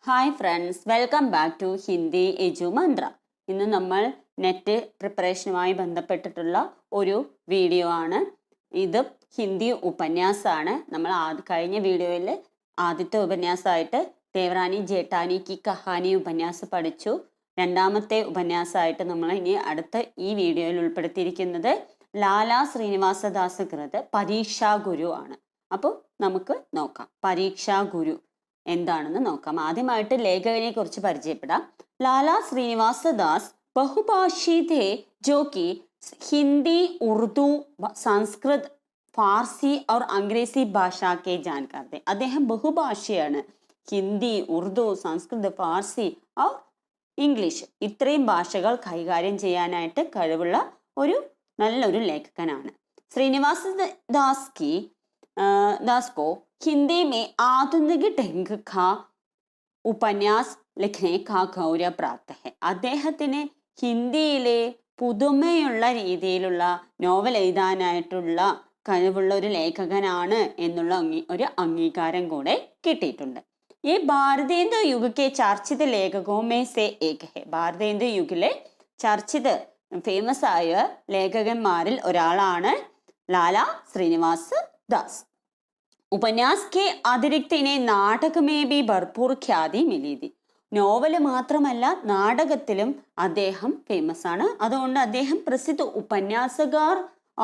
Hi friends, welcome back to Hindi Edu Mantra. ഇന്ന് നമ്മൾ net പ്രിപ്പറേഷനുമായി ബന്ധപ്പെട്ടിട്ടുള്ള ഒരു വീഡിയോ ആണ്. ഇത് ഹിന്ദി ഉപന്യാസമാണ്. നമ്മൾ കഴിഞ്ഞ വീഡിയോയിൽ ആദ്യത്തെ ഉപന്യാസമായിട്ട് ദേവറാനി ജേഠാനി കി കഹാനി ഉപന്യാസം പഠിച്ചു. രണ്ടാമത്തെ ഉപന്യാസമായിട്ട് നമ്മൾ ഇനി അടുത്ത ഈ വീഡിയോയിൽ ഉൾപ്പെടുത്തിയിരിക്കുന്നത് ലാലാ ശ്രീനിവാസദാസ് കൃത് പരീക്ഷാ ഗുരു ആണ്. അപ്പോൾ നമുക്ക് നോക്കാം പരീക്ഷാ ഗുരു എന്താണെന്ന് നോക്കാം. ആദ്യമായിട്ട് ലേഖകനെ കുറിച്ച് പരിചയപ്പെടാം. ലാലാ ശ്രീനിവാസദാസ് ബഹുഭാഷി थे जो कि हिंदी, उर्दू, संस्कृत, ഫാർസി और अंग्रेजी ഭാഷാ के जानकार थे. അദ്ദേഹം ബഹുഭാഷയാണ്. ഹിന്ദി, ഉറുദു, സംസ്കൃത്, ഫാർസി और ഇംഗ്ലീഷ് ഇത്രയും ഭാഷകൾ കൈകാര്യം ചെയ്യാനായിട്ട് കഴിവുള്ള ഒരു നല്ലൊരു ലേഖകനാണ്. ശ്രീനിവാസ दास को हिंदी में आधुनिक ढंग का उपन्यास लिखने का गौरव प्राप्त है. അദ്ദേഹത്തിന് ഹിന്ദിയിലെ പുതുമയുള്ള രീതിയിലുള്ള നോവൽ എഴുതാനായിട്ടുള്ള കഴിവുള്ള ഒരു ലേഖകനാണ് എന്നുള്ള ഒരു അംഗീകാരം കൂടെ കിട്ടിയിട്ടുണ്ട്. ഈ ഭാരതീയ യുഗക്കെ ചർച്ചിത ലേഖകോമേ സെ ഏക് ഹെ. ഭാരതീയ യുഗിലെ ചർച്ചിത ഫേമസ് ആയ ലേഖകന്മാരിൽ ഒരാളാണ് ലാലാ ശ്രീനിവാസ ദാസ്. उपन्यास के अतिरिक्त इन्हें नाटक में भी भरपूर ख्याति मिली थी. നോവല് മാത്രമല്ല നാടകത്തിലും അദ്ദേഹം ഫേമസ് ആണ്. അതുകൊണ്ട് അദ്ദേഹം പ്രസിദ്ധ ഉപന്യാസകാർ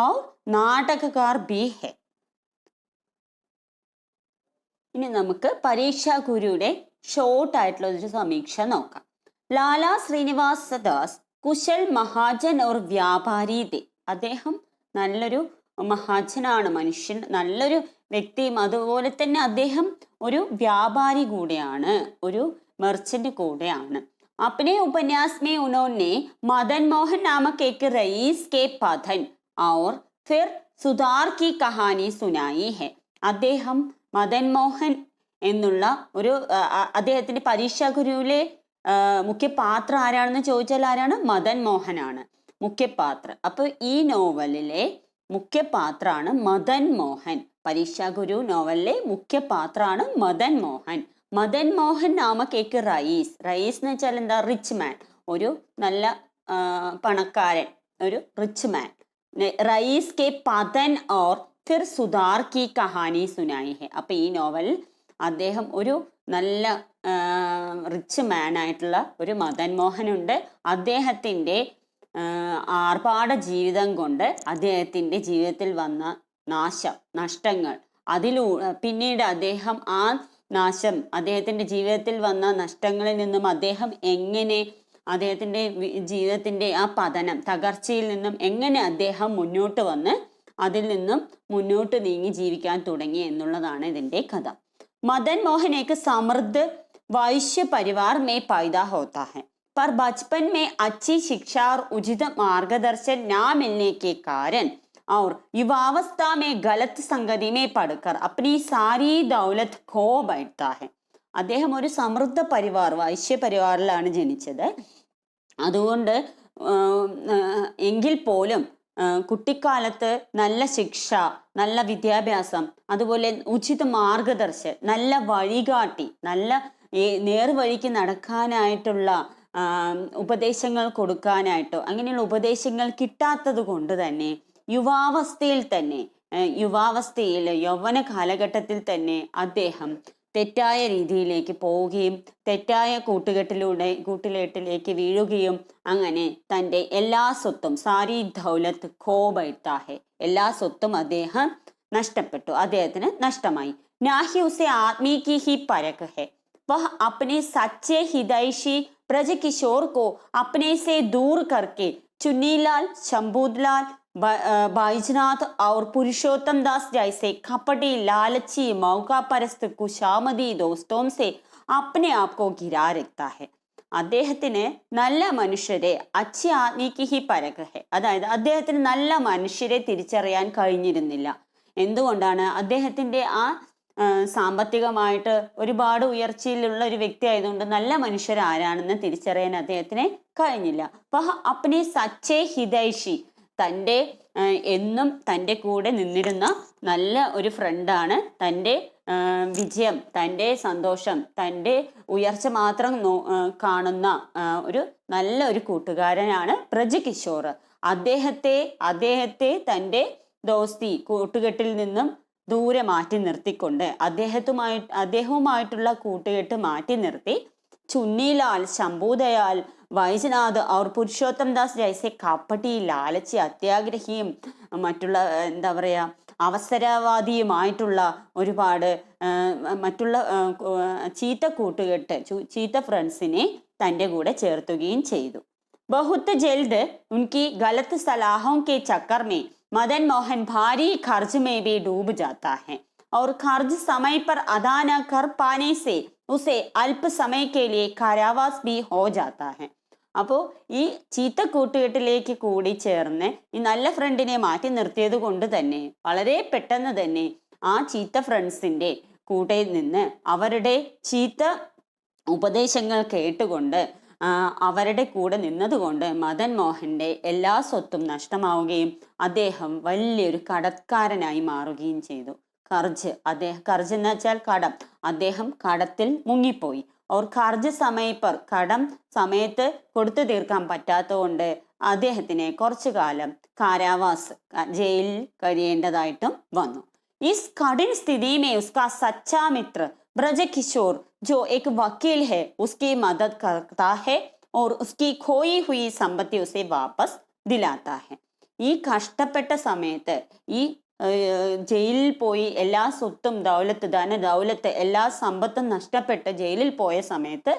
और നാടകകാർ भी है. ഇനി നമുക്ക് പരീക്ഷാ ഗുരുയുടെ ഷോർട്ട് ആയിട്ടുള്ള ഒരു സമീക്ഷ നോക്കാം. ലാലാ ശ്രീനിവാസ ദാസ് കുശൽ മഹാജൻ और വ്യാപാരി थे. അദ്ദേഹം നല്ലൊരു മഹാജനാണ്, മനുഷ്യൻ, നല്ലൊരു വ്യക്തിയും. അതുപോലെ തന്നെ അദ്ദേഹം ഒരു വ്യാപാരി കൂടെയാണ്, ഒരു മെർച്ചന്റ് കൂടെയാണ്. अपने उपन्यास में उन्होंने मदन मोहन नामक एक रईस के पतन और फिर सुधार की कहानी सुनाई है. അദ്ദേഹം മദൻ മോഹൻ എന്നുള്ള ഒരു അദ്ദേഹത്തിന്റെ പരീക്ഷാ ഗുരുവിലെ മുഖ്യ പാത്രം ആരാണെന്ന് ചോദിച്ചാൽ ആരാണ്? മദൻ മോഹനാണ് മുഖ്യ പാത്രം. അപ്പൊ ഈ നോവലിലെ മുഖ്യ പാത്രാണ് മദൻ മോഹൻ. പരീക്ഷാ ഗുരു നോവലിലെ മുഖ്യ പാത്രാണ് മദൻ മോഹൻ. മദൻ മോഹൻ നാമക് ഏക് റയീസ്. റയീസ് എന്ന് വെച്ചാൽ എന്താ? റിച്ച് മാൻ, ഒരു നല്ല പണക്കാരൻ, ഒരു റിച്ച് മാൻ. റയീസ് കെ പതൻ ഓർ ഫിർ സുധാർ കി കഹാനി സുനായി ഹെ. അപ്പൊ ഈ നോവലിൽ അദ്ദേഹം ഒരു നല്ല റിച്ച് മാൻ ആയിട്ടുള്ള ഒരു മദൻ മോഹൻ ഉണ്ട്. അദ്ദേഹത്തിന്റെ ആർഭാട ജീവിതം കൊണ്ട് അദ്ദേഹത്തിന്റെ ജീവിതത്തിൽ വന്ന നഷ്ടങ്ങൾ, പിന്നീട് അദ്ദേഹം ആ നാശം, അദ്ദേഹത്തിന്റെ ജീവിതത്തിൽ വന്ന നഷ്ടങ്ങളിൽ നിന്നും അദ്ദേഹം എങ്ങനെ അദ്ദേഹത്തിന്റെ ജീവിതത്തിന്റെ ആ പതനം, തകർച്ചയിൽ നിന്നും എങ്ങനെ അദ്ദേഹം മുന്നോട്ട് വന്ന് അതിൽ നിന്നും മുന്നോട്ട് നീങ്ങി ജീവിക്കാൻ തുടങ്ങി എന്നുള്ളതാണ് ഇതിന്റെ കഥ. മദൻ മോഹൻ एक समृद्ध वैश्य परिवार में पैदा होता है, पर बचपन में अच्छी शिक्षा और उचित मार्गदर्शन ना मिलने के कारण और युवावस्था में गलत संगति में पड़कर अपनी सारी दौलत खो बैठता है. അദ്ദേഹം ഒരു സമൃദ്ധ പരിവാർ, വൈശ്യ പരിവാറിലാണ് ജനിച്ചത്. അതുകൊണ്ട് എങ്കിൽ പോലും കുട്ടിക്കാലത്ത് നല്ല ശിക്ഷ, നല്ല വിദ്യാഭ്യാസം, അതുപോലെ ഉചിത മാർഗദർശൻ, നല്ല വഴികാട്ടി, നല്ല നേർവഴിക്ക് നടക്കാനായിട്ടുള്ള ഉപദേശങ്ങൾ കൊടുക്കാനായിട്ടോ അങ്ങനെയുള്ള ഉപദേശങ്ങൾ കിട്ടാത്തത് കൊണ്ട് തന്നെ യുവാവസ്ഥയിൽ യൗവന കാലഘട്ടത്തിൽ തന്നെ അദ്ദേഹം തെറ്റായ രീതിയിലേക്ക് പോവുകയും തെറ്റായ കൂട്ടുകെട്ടിലേക്ക് വീഴുകയും അങ്ങനെ തൻ്റെ എല്ലാ സ്വത്തും, സാരി ദൗലത്ത് ഖോ ബൈഠാ ഹെ, എല്ലാ സ്വത്തും അദ്ദേഹം നഷ്ടപ്പെട്ടു, അദ്ദേഹത്തിന് നഷ്ടമായി. നാഹി ഉസെ ആദ്മി കി ഹി പരക് ഹെ, വഹ് അപ്നെ സच्चे हितैषी ब्रजकिशोर को अपने से दूर करके चुन्नीलाल, शंभूलाल, बैजनाथ और पुरुषोत्तम दास जैसे कपटी, लालची, मौका परस्त, कुशामदी दोस्तों से अपने आप को घिरा रखता है. അദ്ദേഹത്തിന് നല്ല മനുഷ്യരെ അച്ഛ ആത്മീക്ക് ഹി പരക് ഹെ, അതായത് അദ്ദേഹത്തിന് നല്ല മനുഷ്യരെ തിരിച്ചറിയാൻ കഴിഞ്ഞിരുന്നില്ല. എന്തുകൊണ്ടാണ്? അദ്ദേഹത്തിന്റെ ആ സാമ്പത്തികമായിട്ട് ഒരുപാട് ഉയർച്ചയിലുള്ള ഒരു വ്യക്തി ആയതുകൊണ്ട് നല്ല മനുഷ്യർ ആരാണെന്ന് തിരിച്ചറിയാൻ അദ്ദേഹത്തിന് കഴിഞ്ഞില്ല. അപ്പൊ അപ്നെ സच्चे हितैषी, തൻ്റെ എന്നും തൻ്റെ കൂടെ നിന്നിരുന്ന നല്ല ഒരു ഫ്രണ്ടാണ്. തൻ്റെ വിജയം, തൻ്റെ സന്തോഷം, തൻ്റെ ഉയർച്ച മാത്രം കാണുന്ന ഒരു നല്ല ഒരു കൂട്ടുകാരനാണ് ബ്രജകിഷോർ. അദ്ദേഹത്തെ തൻ്റെ ദോസ്തി കൂട്ടുകെട്ടിൽ നിന്നും ദൂരെ മാറ്റി നിർത്തിക്കൊണ്ട് അദ്ദേഹവുമായിട്ടുള്ള കൂട്ടുകെട്ട് മാറ്റി നിർത്തി ചുന്നിലാൽ, ശംഭുദയാൽ, വൈജനാഥ് और പുരുഷോത്തം ദാസ് ജൈസെ കപടി, ലാലച്ചി, അത്യാഗ്രഹിയും മറ്റുള്ള എന്താ പറയുക അവസരവാദിയുമായിട്ടുള്ള ഒരുപാട് മറ്റുള്ള ചീത്ത കൂട്ടുകെട്ട്, ചീത്ത ഫ്രണ്ട്സിനെ തൻ്റെ കൂടെ ചേർത്തുകയും ചെയ്തു. बहुत जल्द उनकी गलत सलाहों के चक्कर में मदन मोहन भारी कर्ज में भी डूब जाता है और कर्ज समय पर अदा न कर पाने से उसे अल्प समय के लिए कारावास भी हो जाता है. അപ്പോൾ ഈ ചീത്ത കൂട്ടുകെട്ടിലേക്ക് കൂടി ചേർന്ന് ഈ നല്ല ഫ്രണ്ടിനെ മാറ്റി നിർത്തിയത് കൊണ്ട് തന്നെ വളരെ പെട്ടെന്ന് തന്നെ ആ ചീത്ത ഫ്രണ്ട്സിന്റെ കൂടെ നിന്ന് അവരുടെ ചീത്ത ഉപദേശങ്ങൾ കേട്ടുകൊണ്ട് അവരുടെ കൂടെ നിന്നതുകൊണ്ട് മദൻ മോഹന്റെ എല്ലാ സ്വത്തും നഷ്ടമാവുകയും അദ്ദേഹം വലിയൊരു കടക്കാരനായി മാറുകയും ചെയ്തു. കർജ് എന്ന് വെച്ചാൽ കടം. അദ്ദേഹം കടത്തിൽ മുങ്ങിപ്പോയി. ഓർ കർജ് സമയപ്പർ, കടം സമയത്ത് കൊടുത്തു തീർക്കാൻ പറ്റാത്തതുകൊണ്ട് അദ്ദേഹത്തിന് കുറച്ചു കാലം കാരാവാസ്, ജയിലിൽ കഴിയേണ്ടതായിട്ടും വന്നു. इस कठिन स्थिति में उसका सच्चा मित्र ब्रजकिशोर जो एक वकील है उसकी मदद करता है और उसकी खोई हुई संपत्ति उसे वापस दिलाता है. ഈ കഷ്ടപ്പെട്ട സമയത്ത് ഈ ജയിലിൽ പോയി എല്ലാ സ്വത്തും ദൗലത്ത് എല്ലാ സമ്പത്തും നഷ്ടപ്പെട്ട് ജയിലിൽ പോയ സമയത്ത്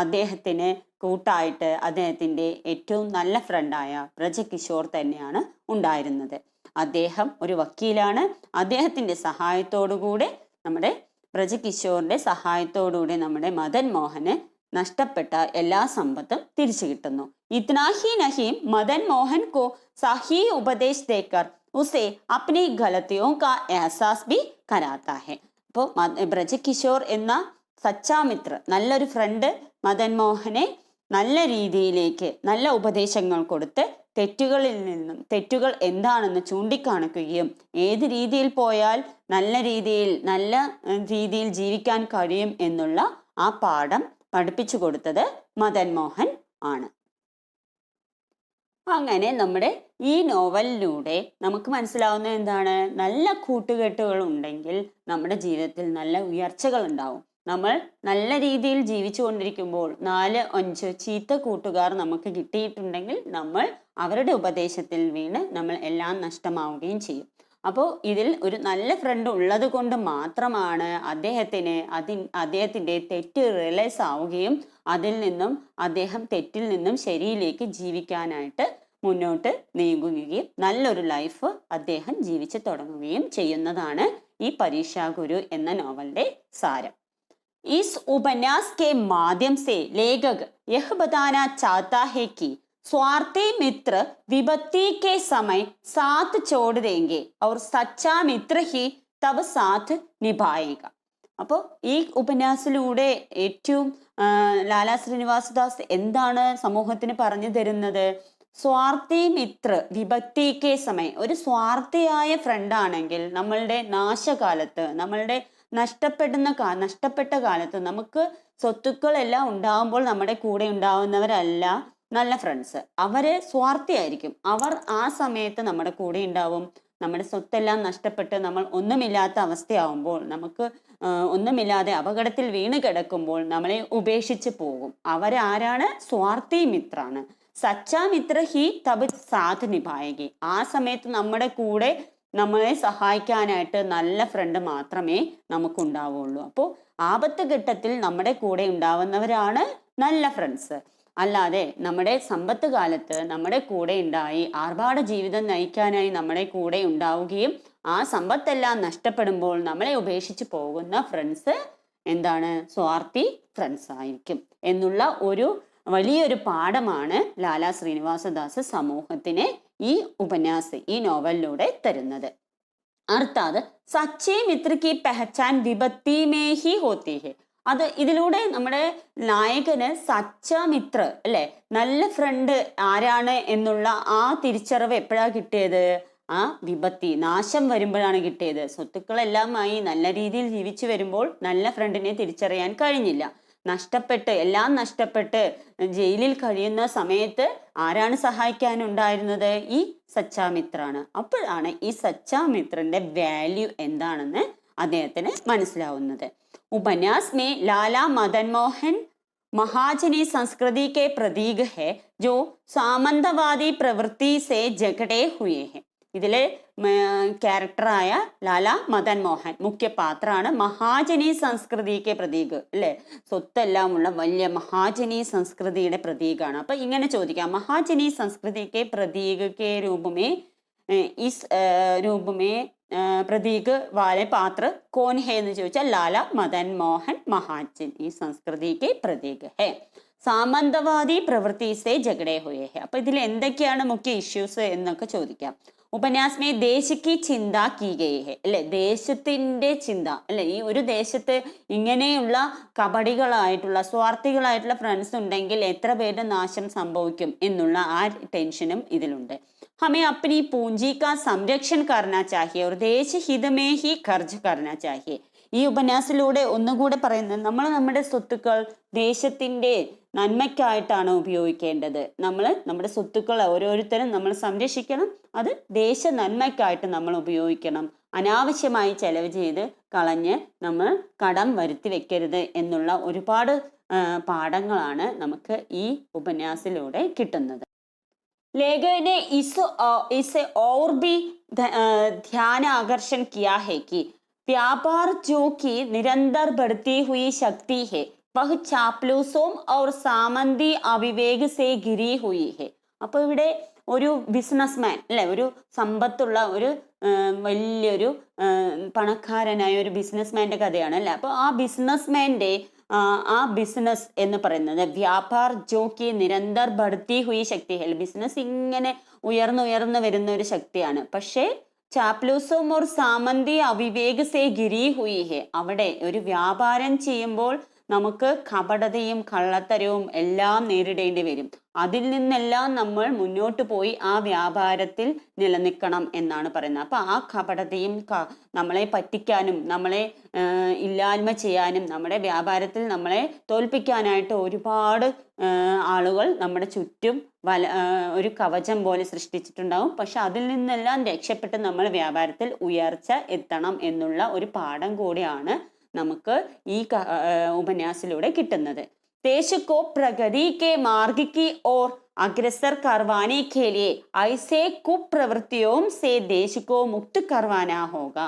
അദ്ദേഹത്തിന് കൂട്ടായിട്ട് അദ്ദേഹത്തിന്റെ ഏറ്റവും നല്ല ഫ്രണ്ടായ ബ്രജകിഷോർ തന്നെയാണ് ഉണ്ടായിരുന്നത്. അദ്ദേഹം ഒരു വക്കീലാണ്. അദ്ദേഹത്തിന്റെ സഹായത്തോടുകൂടെ, നമ്മുടെ ബ്രജകിഷോറിന്റെ സഹായത്തോടുകൂടി നമ്മുടെ മദൻ മോഹന് നഷ്ടപ്പെട്ട എല്ലാ സമ്പത്തും തിരിച്ചു കിട്ടുന്നു. ഇത്നാ ഹി നഹി മദൻ മോഹൻ കോ സഹി ഉപദേശ് ദേക്കർ ഉസെ അപ്നി ഗലതിയോ കാ എഹസാസ് ഭി കരാത്താ ഹെ. അപ്പോൾ ബ്രജകിഷോർ എന്ന സച്ചാമിത്ര, നല്ലൊരു ഫ്രണ്ട്, മദൻ മോഹനെ നല്ല രീതിയിലേക്ക് നല്ല ഉപദേശങ്ങൾ കൊടുത്ത് തെറ്റുകൾ എന്താണെന്ന് ചൂണ്ടിക്കാണിക്കുകയും ഏത് രീതിയിൽ പോയാൽ നല്ല രീതിയിൽ ജീവിക്കാൻ കഴിയും എന്നുള്ള ആ പാഠം പഠിപ്പിച്ചു കൊടുത്തത് മദൻ മോഹൻ ആണ്. അങ്ങനെ നമ്മുടെ ഈ നോവലിലൂടെ നമുക്ക് മനസ്സിലാവുന്നത് എന്താണ്? നല്ല കൂട്ടുകെട്ടുകൾ ഉണ്ടെങ്കിൽ നമ്മുടെ ജീവിതത്തിൽ നല്ല ഉയർച്ചകൾ ഉണ്ടാവും. നമ്മൾ നല്ല രീതിയിൽ ജീവിച്ചു കൊണ്ടിരിക്കുമ്പോൾ 4-5 ചീത്ത കൂട്ടുകാർ നമുക്ക് കിട്ടിയിട്ടുണ്ടെങ്കിൽ നമ്മൾ അവരുടെ ഉപദേശത്തിൽ വീണ് നമ്മൾ എല്ലാം നഷ്ടമാവുകയും ചെയ്യും. അപ്പോൾ ഇതിൽ ഒരു നല്ല ഫ്രണ്ട് ഉള്ളത് കൊണ്ട് മാത്രമാണ് അദ്ദേഹത്തിന്റെ തെറ്റ് റിയലൈസ് ആവുകയും അദ്ദേഹം തെറ്റിൽ നിന്നും ശരിയിലേക്ക് ജീവിക്കാനായിട്ട് മുന്നോട്ട് നീങ്ങുകയും നല്ലൊരു ലൈഫ് അദ്ദേഹം ജീവിച്ചു തുടങ്ങുകയും ചെയ്യുന്നതാണ് ഈ പരീക്ഷാ ഗുരു എന്ന നോവലിന്റെ സാരം. इस उपन्यास के माध्यम से लेखक यह बताना चाहता है कि स्वार्थी मित्र विपत्ति के समय साथ छोड़ देंगे और सच्चा मित्र ही तब साथ निभाएगा. അപ്പോൾ ഈ ഉപന്യാസത്തിലൂടെ ഏറ്റവും ലാലാ ശ്രീനിവാസദാസ് എന്താണ് സമൂഹത്തിന് പറഞ്ഞു തരുന്നത്? സ്വാർത്ഥി മിത്ര വിപത്തിക്ക് സമയം. ഒരു സ്വാർത്ഥിയായ ഫ്രണ്ടാണെങ്കിൽ നമ്മളുടെ നാശകാലത്ത്, നമ്മളുടെ നഷ്ടപ്പെട്ട കാലത്ത് നമുക്ക് സ്വത്തുക്കളെല്ലാം ഉണ്ടാവുമ്പോൾ നമ്മുടെ കൂടെ ഉണ്ടാവുന്നവരല്ല നല്ല ഫ്രണ്ട്സ്. അവര് സ്വാർത്ഥിയായിരിക്കും. അവർ ആ സമയത്ത് നമ്മുടെ കൂടെ ഉണ്ടാവും. നമ്മുടെ സ്വത്തെല്ലാം നഷ്ടപ്പെട്ട് നമ്മൾ ഒന്നുമില്ലാത്ത അവസ്ഥയാവുമ്പോൾ, നമുക്ക് ഒന്നുമില്ലാതെ അപകടത്തിൽ വീണ് കിടക്കുമ്പോൾ നമ്മളെ ഉപേക്ഷിച്ച് പോകും. അവരാരാണ്? സ്വാർത്ഥി മിത്രാണ്. സച്ചാ മിത്ര ഹി തബ് സാഥ് നിഭായകി. ആ സമയത്ത് നമ്മുടെ കൂടെ നമ്മളെ സഹായിക്കാനായിട്ട് നല്ല ഫ്രണ്ട് മാത്രമേ നമുക്കുണ്ടാവുള്ളൂ. അപ്പോൾ ആപത്ത് ഘട്ടത്തിൽ നമ്മുടെ കൂടെ ഉണ്ടാവുന്നവരാണ് നല്ല ഫ്രണ്ട്സ്. അല്ലാതെ നമ്മുടെ സമ്പത്ത് കാലത്ത് നമ്മുടെ കൂടെ ഉണ്ടായി ആർഭാട ജീവിതം നയിക്കാനായി നമ്മുടെ കൂടെ ഉണ്ടാവുകയും ആ സമ്പത്തെല്ലാം നഷ്ടപ്പെടുമ്പോൾ നമ്മളെ ഉപേക്ഷിച്ച് പോകുന്ന ഫ്രണ്ട്സ് എന്താണ്? സ്വാർത്ഥി ഫ്രണ്ട്സ് ആയിരിക്കും എന്നുള്ള ഒരു വലിയൊരു പാഠമാണ് ലാലാ ശ്രീനിവാസദാസ് സമൂഹത്തിന് ഈ നോവലിലൂടെ തരുന്നത്. അർത്ഥാത് സച്ചേ മിത്ര കി പെഹച്ചാൻ വിപത്തി മേ ഹി ഹോത്തി ഹെ. ഇതിലൂടെ നമ്മുടെ നായകന് സച്ച മിത്ര, അല്ലെ, നല്ല ഫ്രണ്ട് ആരാണ് എന്നുള്ള ആ തിരിച്ചറിവ് എപ്പോഴാ കിട്ടിയത്? ആ വിപത്തി നാശം വരുമ്പോഴാണ് കിട്ടിയത്. സ്വത്തുക്കളെല്ലാമായി നല്ല രീതിയിൽ ജീവിച്ചു വരുമ്പോൾ നല്ല ഫ്രണ്ടിനെ തിരിച്ചറിയാൻ കഴിഞ്ഞില്ല. എല്ലാം നഷ്ടപ്പെട്ട് ജയിലിൽ കഴിയുന്ന സമയത്ത് ആരാണ് സഹായിക്കാനുണ്ടായിരുന്നത്? ഈ സച്ചാമിത്രാണ്. അപ്പോഴാണ് ഈ സച്ചാമിത്രന്റെ വാല്യൂ എന്താണെന്ന് അദ്ദേഹത്തിന് മനസ്സിലാവുന്നത്. उपन्यास में लाला मदन मोहन महाजनी संस्कृति के प्रतीक है जो सामंतवादी प्रवृत्ति से जकड़े हुए हैं. ഇതിലെ ക്യാരക്ടറായ ലാല മദൻ മോഹൻ മുഖ്യ പാത്രമാണ്. മഹാജനി സംസ്കൃതിക്ക് പ്രതീക് അല്ലെ, സ്വത്തെല്ലാം ഉള്ള വലിയ മഹാജനി സംസ്കൃതിയുടെ പ്രതീകാണ്. അപ്പൊ ഇങ്ങനെ ചോദിക്കാം, മഹാജനി സംസ്കൃതിക്ക് പ്രതീക് കെ രൂപമേ രൂപമേ പ്രതീക് വാലെ പാത്ര കോൻ ഹേ എന്ന് ചോദിച്ചാൽ ലാല മദൻ മോഹൻ മഹാജൻ ഈ സംസ്കൃതിക്ക് പ്രതീക് ഹേ. സാമന്തവാദി പ്രവൃത്തി സേ ജഗഡേ ഹുയേ ഹേ. അപ്പൊ ഇതിൽ എന്തൊക്കെയാണ് മുഖ്യ ഇഷ്യൂസ് എന്നൊക്കെ ചോദിക്കാം. ഉപന്യാസ് മേ ദേശിക്ക് ചിന്ത കീ ഗയി ഹെ അല്ലെ, ദേശത്തിന്റെ ചിന്ത അല്ലെ. ഈ ഒരു ദേശത്ത് ഇങ്ങനെയുള്ള കപടികളായിട്ടുള്ള സ്വാർത്ഥികളായിട്ടുള്ള ഫ്രണ്ട്സ് ഉണ്ടെങ്കിൽ എത്ര പേരുടെ നാശം സംഭവിക്കും എന്നുള്ള ആ ടെൻഷനും ഇതിലുണ്ട്. हमें अपनी पूंजी का संरक्षण करना चाहिए और देश हित में ही खर्च करना चाहिए. ഈ ഉപന്യാസത്തിലൂടെ ഒന്നുകൂടെ പറയുന്നത്, നമ്മൾ നമ്മുടെ സ്വത്തുക്കൾ ദേശത്തിന്റെ നന്മയ്ക്കായിട്ടാണ് ഉപയോഗിക്കേണ്ടത്. നമ്മുടെ സ്വത്തുക്കൾ ഓരോരുത്തരും നമ്മൾ സംരക്ഷിക്കണം. അത് ദേശ നന്മയ്ക്കായിട്ട് നമ്മൾ ഉപയോഗിക്കണം. അനാവശ്യമായി ചെലവ് ചെയ്ത് കളഞ്ഞ് നമ്മൾ കടം വരുത്തി വെക്കരുത് എന്നുള്ള ഒരുപാട് പാഠങ്ങളാണ് നമുക്ക് ഈ ഉപന്യാസത്തിലൂടെ കിട്ടുന്നത്. लेखक ने इसे और भी ध्यान आकर्षण किया है कि व्यापार जो कि निरंतर बढ़ती हुई शक्ति है वह चापलूसों और सामंती अविवेक से घिरी हुई है. അപ്പോൾ ഇവിടെ ഒരു ബിസിനസ്മാൻ അല്ലെ, ഒരു സമ്പത്തുള്ള ഒരു വലിയൊരു പണക്കാരനായ ഒരു ബിസിനസ്മാന്റെ കഥയാണ് അല്ലെ. അപ്പോൾ ആ ബിസിനസ്മാന്റെ ആ ബിസിനസ് എന്ന് പറയുന്നത് വ്യാപാർ ജോക്കി നിരന്തർ ബഡ്ത്തി ഹുയി ശക്തി ഹെ, ബിസിനസ് ഇങ്ങനെ ഉയർന്നു വരുന്ന ഒരു ശക്തിയാണ്. പക്ഷേ ചാപ്ലൂസും ഒരു സാമന്തി അവിവേക് സേ ഗിരി ഹുയി ഹെ, അവിടെ ഒരു വ്യാപാരം ചെയ്യുമ്പോൾ നമുക്ക് കപടതയും കള്ളത്തരവും എല്ലാം നേരിടേണ്ടി വരും. അതിൽ നിന്നെല്ലാം നമ്മൾ മുന്നോട്ട് പോയി ആ വ്യാപാരത്തിൽ നിലനിൽക്കണം എന്നാണ് പറയുന്നത്. അപ്പൊ ആ കപടതയും നമ്മളെ പറ്റിക്കാനും നമ്മളെ ഇല്ലായ്മ ചെയ്യാനും നമ്മുടെ വ്യാപാരത്തിൽ നമ്മളെ തോൽപ്പിക്കാനായിട്ട് ഒരുപാട് ആളുകൾ നമ്മുടെ ചുറ്റും ഒരു കവചം പോലെ സൃഷ്ടിച്ചിട്ടുണ്ടാവും. പക്ഷെ അതിൽ നിന്നെല്ലാം രക്ഷപ്പെട്ട് നമ്മൾ വ്യാപാരത്തിൽ ഉയർച്ച എത്തണം എന്നുള്ള ഒരു പാഠം കൂടിയാണ് നമുക്ക് ഈ ഉപന്യാസത്തിലൂടെ കിട്ടുന്നത്. देश को प्रगति के मार्ग की ओर अग्रसर करवाने के लिए ऐसे कुप्रवृत्तियों से देश को मुक्त करवाना होगा.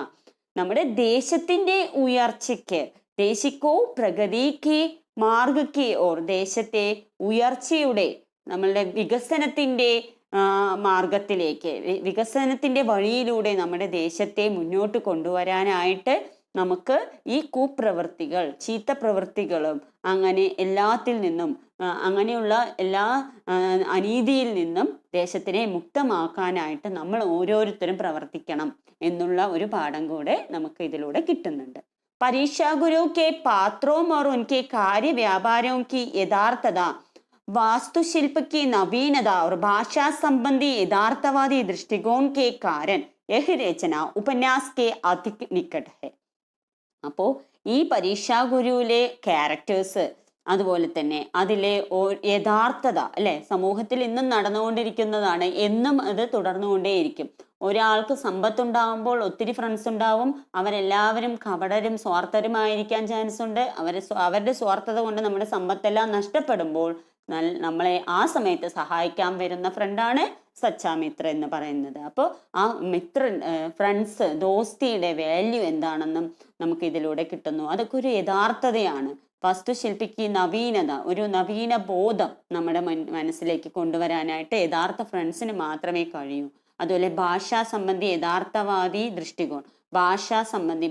നമ്മുടെ ദേശത്തിന്റെ ഉയർച്ചയ്ക്ക് ദേശിക്കോ പ്രഗതിക്ക് മാർഗക്ക് ഓർ ദേശത്തെ ഉയർച്ചയുടെ നമ്മളുടെ വികസനത്തിന്റെ മാർഗത്തിലേക്ക് വികസനത്തിന്റെ വഴിയിലൂടെ നമ്മുടെ ദേശത്തെ മുന്നോട്ട് കൊണ്ടുവരാനായിട്ട് നമുക്ക് ഈ കുപ്രവൃത്തികൾ ചീത്ത പ്രവൃത്തികളും അങ്ങനെ എല്ലാത്തിൽ നിന്നും അങ്ങനെയുള്ള എല്ലാ അനീതിയിൽ നിന്നും ദേശത്തിനെ മുക്തമാക്കാനായിട്ട് നമ്മൾ ഓരോരുത്തരും പ്രവർത്തിക്കണം എന്നുള്ള ഒരു പാഠം കൂടെ നമുക്ക് ഇതിലൂടെ കിട്ടുന്നുണ്ട്. പരീക്ഷാ ഗുരു കെ പാത്രോം और उनके कार्य व्यापारों की यथार्थता वास्तुशिल्प की नवीनता और भाषा संबंधी यथार्थवादी दृष्टिकोण के कारण यह रचना उपन्यास के अधिक निकट है. അപ്പോൾ ഈ പരീക്ഷാ ഗുരുവിലെ ക്യാരക്ടേഴ്സ് അതുപോലെ തന്നെ അതിലെ യഥാർത്ഥത അല്ലെ സമൂഹത്തിൽ ഇന്നും നടന്നുകൊണ്ടിരിക്കുന്നതാണ്, എന്നും അത് തുടർന്നുകൊണ്ടേയിരിക്കും. ഒരാൾക്ക് സമ്പത്തുണ്ടാവുമ്പോൾ ഒത്തിരി ഫ്രണ്ട്സ് ഉണ്ടാവും, അവരെല്ലാവരും കപടരും സ്വാർത്ഥരുമായിരിക്കാൻ ചാൻസ് ഉണ്ട്. അവരുടെ സ്വാർത്ഥത കൊണ്ട് നമ്മുടെ സമ്പത്തെല്ലാം നഷ്ടപ്പെടുമ്പോൾ നമ്മളെ ആ സമയത്ത് സഹായിക്കാൻ വരുന്ന ഫ്രണ്ടാണ് സച്ചാമിത്ര എന്ന് പറയുന്നത്. അപ്പോൾ ആ ഫ്രണ്ട്സ് ദോസ്തിയുടെ വാല്യൂ എന്താണെന്നും നമുക്ക് ഇതിലൂടെ കിട്ടുന്നു. അതൊക്കെ ഒരു യഥാർത്ഥതയാണ്. വാസ്തുശില്പിക്ക് നവീനത, ഒരു നവീന ബോധം നമ്മുടെ മനസ്സിലേക്ക് കൊണ്ടുവരാനായിട്ട് യഥാർത്ഥ ഫ്രണ്ട്സിന് മാത്രമേ കഴിയൂ. അതുപോലെ ഭാഷാ സംബന്ധി യഥാർത്ഥവാദി ദൃഷ്ടികോൺ,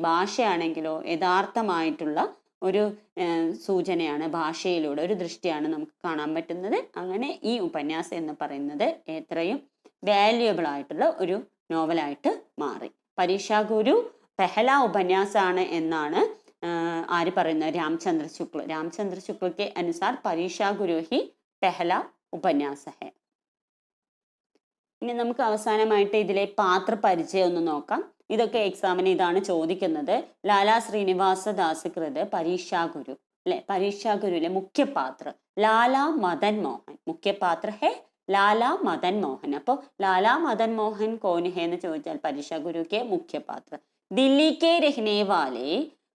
ഭാഷയാണെങ്കിലോ യഥാർത്ഥമായിട്ടുള്ള ഒരു സൂചനയാണ്, ഭാഷയിലൂടെ ഒരു ദൃഷ്ടിയാണ് നമുക്ക് കാണാൻ പറ്റുന്നത്. അങ്ങനെ ഈ ഉപന്യാസം എന്ന് പറയുന്നത് എത്രയും വാല്യുബിൾ ആയിട്ടുള്ള ഒരു നോവലായിട്ട് മാറി. പരീക്ഷാ ഗുരു പെഹല ഉപന്യാസാണ് എന്നാണ് ആര് പറയുന്നത്? രാംചന്ദ്ര ശുക്ല के अनुसार परीक्षा गुरु ही पहला उपन्यास है. ഇനി നമുക്ക് അവസാനമായിട്ട് ഇതിലെ പാത്ര പരിചയം ഒന്ന് നോക്കാം. ഇതൊക്കെ എക്സാമിന് ഇതാണ് ചോദിക്കുന്നത്. ലാലാ ശ്രീനിവാസദാസ് കൃത് പരീക്ഷാഗുരു അല്ലെ, പരീക്ഷാഗുരുവിലെ മുഖ്യ പാത്ര ലാലാ മദൻ മോഹൻ. മുഖ്യ പാത്ര ഹെ ലാലാ മദൻ മോഹൻ. അപ്പൊ ലാലാ മദൻ മോഹൻ കോൻ ഹെ എന്ന് ചോദിച്ചാൽ പരീക്ഷാഗുരു കെ മുഖ്യ പാത്ര. ദില്ലി കെ രഹ്നെ വാലെ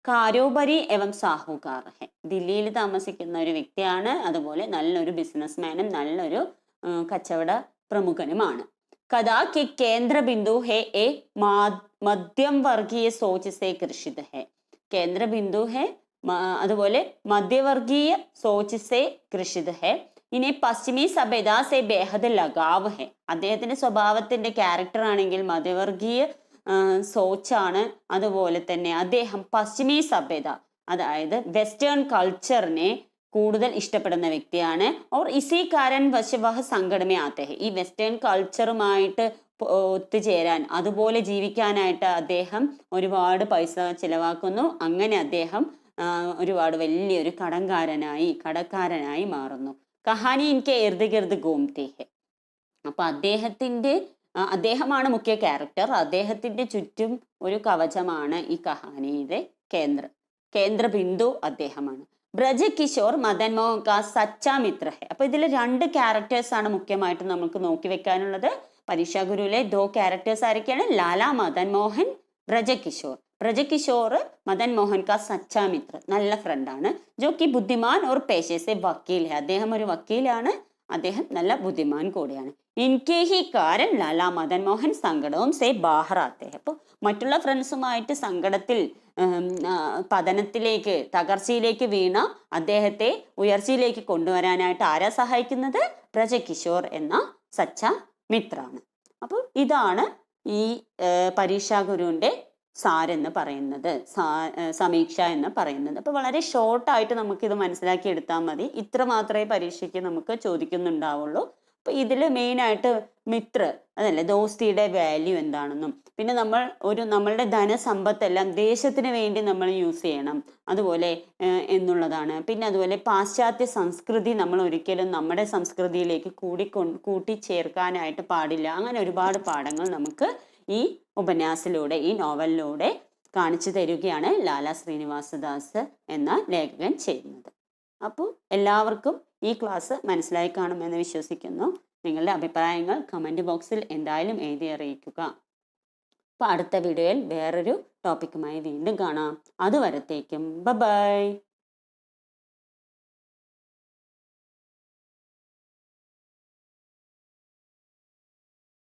കാരോബരി എവം സാഹുകാർ ഹെ. ദില്ലിയിൽ താമസിക്കുന്ന ഒരു വ്യക്തിയാണ്, അതുപോലെ നല്ലൊരു ബിസിനസ്മാനും നല്ലൊരു കച്ചവട പ്രമുഖനുമാണ്. കഥാ കി കേന്ദ്ര ബിന്ദു ഹെ എ മധ്യം വർഗീയ സോച്ച് സെ കൃഷിത് ഹെ. കേന്ദ്ര ബിന്ദു ഹെ, അതുപോലെ മധ്യവർഗീയ സോച്ച് സെ കൃഷിത് ഹെ. ഇനി പശ്ചിമി സഭ്യത സെ ബേഹദ് ലഗാവ് ഹെ. അദ്ദേഹത്തിന്റെ സ്വഭാവത്തിന്റെ ക്യാരക്ടർ ആണെങ്കിൽ മധ്യവർഗീയ സോച്ചാണ്. അതുപോലെ തന്നെ അദ്ദേഹം പശ്ചിമി സഭ്യത, അതായത് വെസ്റ്റേൺ കൾച്ചറിനെ കൂടുതൽ ഇഷ്ടപ്പെടുന്ന വ്യക്തിയാണ്. ഓർ ഇസി കാരൻ വശവഹ സംഘടന ആത്തെ. ഈ വെസ്റ്റേൺ കൾച്ചറുമായിട്ട് ഒത്തുചേരാൻ, അതുപോലെ ജീവിക്കാനായിട്ട് അദ്ദേഹം ഒരുപാട് പൈസ ചിലവാക്കുന്നു. അങ്ങനെ അദ്ദേഹം ഒരുപാട് വലിയൊരു കടക്കാരനായി മാറുന്നു. കഹാനി എനിക്ക് ഇർദ് ഗോംതി ഹെ. അപ്പൊ അദ്ദേഹമാണ് മുഖ്യ ക്യാരക്ടർ. അദ്ദേഹത്തിന്റെ ചുറ്റും ഒരു കവചമാണ് ഈ കഹാനിയുടെ കേന്ദ്ര ബിന്ദു അദ്ദേഹമാണ്. ബ്രജ കിഷോർ മദൻ മോഹൻ കാ സച്ചാ മിത്ര ഹെ. അപ്പൊ ഇതിൽ 2 ക്യാരക്ടേഴ്സ് ആണ് മുഖ്യമായിട്ട് നമുക്ക് നോക്കി വെക്കാനുള്ളത്. പരീക്ഷാഗുരുവിലെ 2 ക്യാരക്ടേഴ്സ് ആരൊക്കെയാണ്? ലാലാ മദൻ മോഹൻ, ബ്രജകിഷോർ. ബ്രജകിഷോർ മദൻ മോഹൻ കാ സച്ചാ മിത്ര, നല്ല ഫ്രണ്ടാണ്. ജോ കി ബുദ്ധിമാൻ ഓർ പേശേ സെ വക്കീൽ ഹെ. അദ്ദേഹം ഒരു വക്കീലാണ്, അദ്ദേഹം നല്ല ബുദ്ധിമാൻ കൂടിയാണ്. ഇൻകെ ഹി കാരൻ ലാലാ മദൻ മോഹൻ സങ്കടവും സെ ബാഹർ ആത്തെ ഹെ. അപ്പോൾ മറ്റുള്ള ഫ്രണ്ട്സുമായിട്ട് സങ്കടത്തിൽ, പതനത്തിലേക്ക്, തകർച്ചയിലേക്ക് വീണ അദ്ദേഹത്തെ ഉയർച്ചയിലേക്ക് കൊണ്ടുവരാനായിട്ട് ആരാ സഹായിക്കുന്നത്? ബ്രജകിഷോർ എന്ന സച്ച മിത്രാണ്. അപ്പോൾ ഇതാണ് ഈ പരീക്ഷാഗുരുവിന്റെ സാരെന്ന് പറയുന്നത്, സമീക്ഷ എന്ന് പറയുന്നത്. അപ്പൊ വളരെ ഷോർട്ടായിട്ട് നമുക്കിത് മനസ്സിലാക്കി എടുത്താൽ മതി. ഇത്ര മാത്രമേ പരീക്ഷയ്ക്ക് നമുക്ക് ചോദിക്കുന്നുണ്ടാവുള്ളൂ. അപ്പൊ ഇതിൽ മെയിനായിട്ട് മിത്ര, അതല്ലേ, ദോസ്തിയുടെ വാല്യൂ എന്താണെന്നും, പിന്നെ നമ്മളുടെ ധനസമ്പത്തെല്ലാം ദേശത്തിന് വേണ്ടി നമ്മൾ യൂസ് ചെയ്യണം, അതുപോലെ എന്നുള്ളതാണ്. പിന്നെ അതുപോലെ പാശ്ചാത്യ സംസ്കൃതി നമ്മൾ ഒരിക്കലും നമ്മുടെ സംസ്കൃതിയിലേക്ക് കൂട്ടിച്ചേർക്കാനായിട്ട് പാടില്ല. അങ്ങനെ ഒരുപാട് പാഠങ്ങൾ നമുക്ക് ഈ ഉപന്യാസത്തിലൂടെ, ഈ നോവലിലൂടെ കാണിച്ചു തരികയാണ് ലാലാ ശ്രീനിവാസദാസ് എന്ന ലേഖകൻ ചെയ്യുന്നത്. അപ്പോൾ എല്ലാവർക്കും ഈ ക്ലാസ് മനസ്സിലായി കാണുമെന്ന് വിശ്വസിക്കുന്നു. നിങ്ങളുടെ അഭിപ്രായങ്ങൾ കമൻറ്റ് ബോക്സിൽ എന്തായാലും എഴുതി അറിയിക്കുക. അപ്പോൾ അടുത്ത വീഡിയോയിൽ വേറൊരു ടോപ്പിക്കുമായി വീണ്ടും കാണാം. അതുവരത്തേക്കും ബൈ.